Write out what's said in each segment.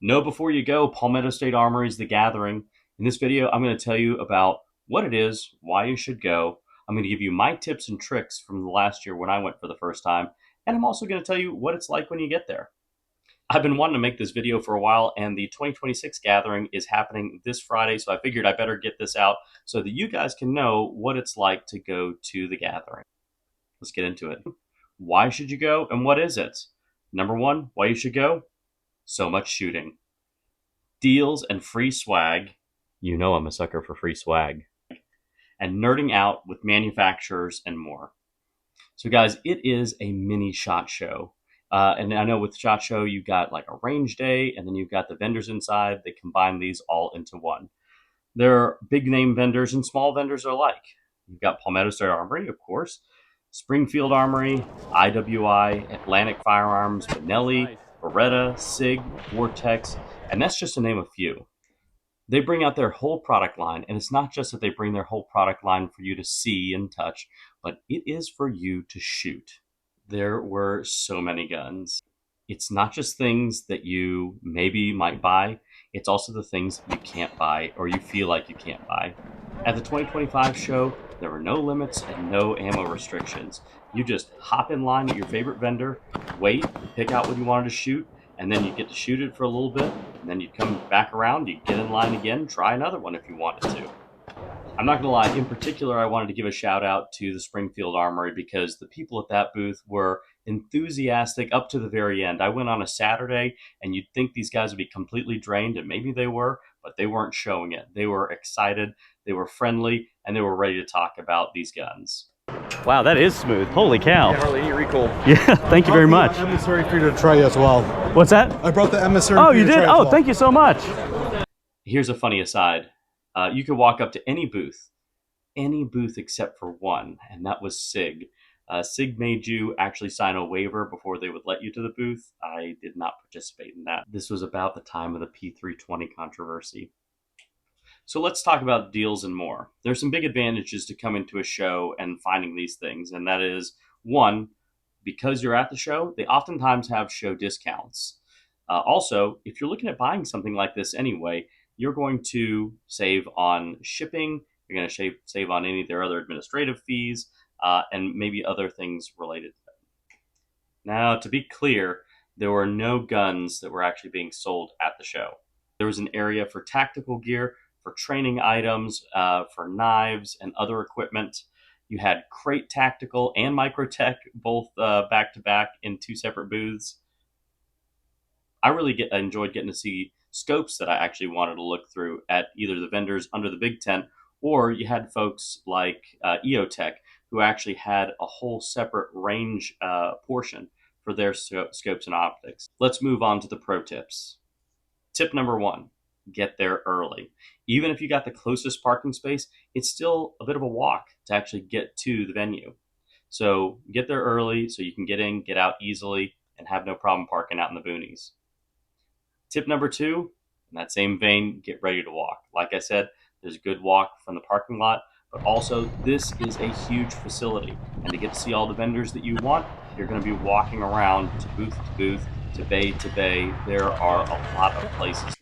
Know before you go, Palmetto State Armory is the gathering. In this video, I'm going to tell you about what it is, why you should go. I'm going to give you my tips and tricks from the last year when I went for the first time, and I'm also going to tell you what it's like when you get there. I've been wanting to make this video for a while, and the 2026 gathering is happening this Friday, so I figured I better get this out so that you guys can know what it's like to go to the gathering. Let's get into it. Why should you go, and what is it? Number one, why you should go? So much shooting. Deals and free swag. You know I'm a sucker for free swag. And nerding out with manufacturers and more. So guys, it is a mini SHOT Show. And I know with SHOT Show, you've got like a range day, and then you've got the vendors inside. They combine these all into one. There are big name vendors and small vendors alike. You've got Palmetto State Armory, of course, Springfield Armory, IWI, Atlantic Firearms, Benelli, Beretta, SIG, Vortex, and that's just to name a few. They bring out their whole product line, and it's not just that they bring their whole product line for you to see and touch, but it is for you to shoot. There were so many guns. It's not just things that you maybe might buy, it's also the things you can't buy or you feel like you can't buy. At the 2025 show, there were no limits and no ammo restrictions. You just hop in line at your favorite vendor, wait, pick out what you wanted to shoot, and then you get to shoot it for a little bit, and then you come back around, you get in line again, try another one if you wanted to. I'm not going to lie, in particular, I wanted to give a shout out to the Springfield Armory because the people at that booth were enthusiastic up to the very end. I went on a Saturday, and you'd think these guys would be completely drained, and maybe they were, but they weren't showing it. They were excited, they were friendly, and they were ready to talk about these guns. Wow, that is smooth. Holy cow. Yeah, hardly any recoil. Yeah, thank you very much. Emissary for you to try as well. What's that? I brought the emissary. Oh, for you to did? try as Oh, well. thank you so much. Here's a funny aside. You could walk up to any booth except for one, and that was SIG. SIG made you actually sign a waiver before they would let you to the booth. I did not participate in that. This was about the time of the P320 controversy. So let's talk about deals and more. There's some big advantages to coming to a show and finding these things, and that is, one, because you're at the show, they oftentimes have show discounts. Also, if you're looking at buying something like this anyway, you're going to save on shipping, you're going to save on any of their other administrative fees, and maybe other things related to that. Now, to be clear, there were no guns that were actually being sold at the show. There was an area for tactical gear, for training items, for knives and other equipment. You had Crate Tactical and Microtech both back to back in two separate booths. I really enjoyed getting to see scopes that I actually wanted to look through at either the vendors under the big tent, or you had folks like EOTech who actually had a whole separate range portion for their scopes and optics. Let's move on to the pro tips. Tip number one, get there early. Even if you got the closest parking space, it's still a bit of a walk to actually get to the venue. So get there early so you can get in, get out easily, and have no problem parking out in the boonies. Tip number two, in that same vein, get ready to walk. Like I said, there's a good walk from the parking lot, but also this is a huge facility. And to get to see all the vendors that you want, you're going to be walking around to booth, to bay. There are a lot of places.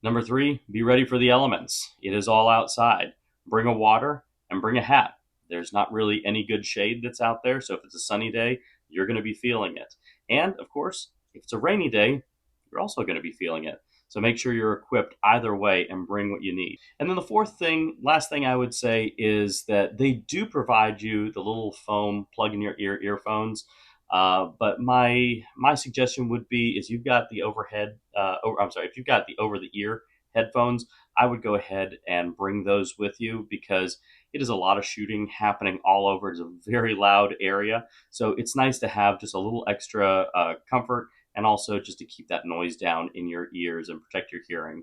Number three, be ready for the elements. It is all outside. Bring a water and bring a hat. There's not really any good shade that's out there, so if it's a sunny day, you're going to be feeling it. And, of course, if it's a rainy day, you're also going to be feeling it. So make sure you're equipped either way and bring what you need. And then the last thing I would say is that they do provide you the little foam plug in your earphones. But my suggestion would be is you've got the if you've got the over the ear headphones, I would go ahead and bring those with you because it is a lot of shooting happening all over. It's a very loud area. So it's nice to have just a little extra comfort and also just to keep that noise down in your ears and protect your hearing.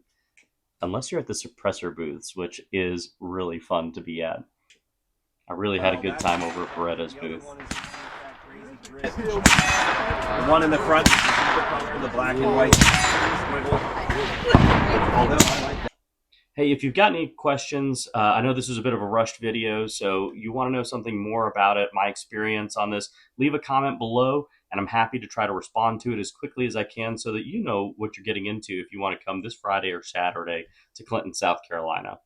Unless you're at the suppressor booths, which is really fun to be at. I really had a good time over at Beretta's booth. The one in the front, the black and white. Hey, if you've got any questions, I know this is a bit of a rushed video, so you want to know something more about it, my experience on this, leave a comment below, and I'm happy to try to respond to it as quickly as I can so that you know what you're getting into if you want to come this Friday or Saturday to Clinton, South Carolina.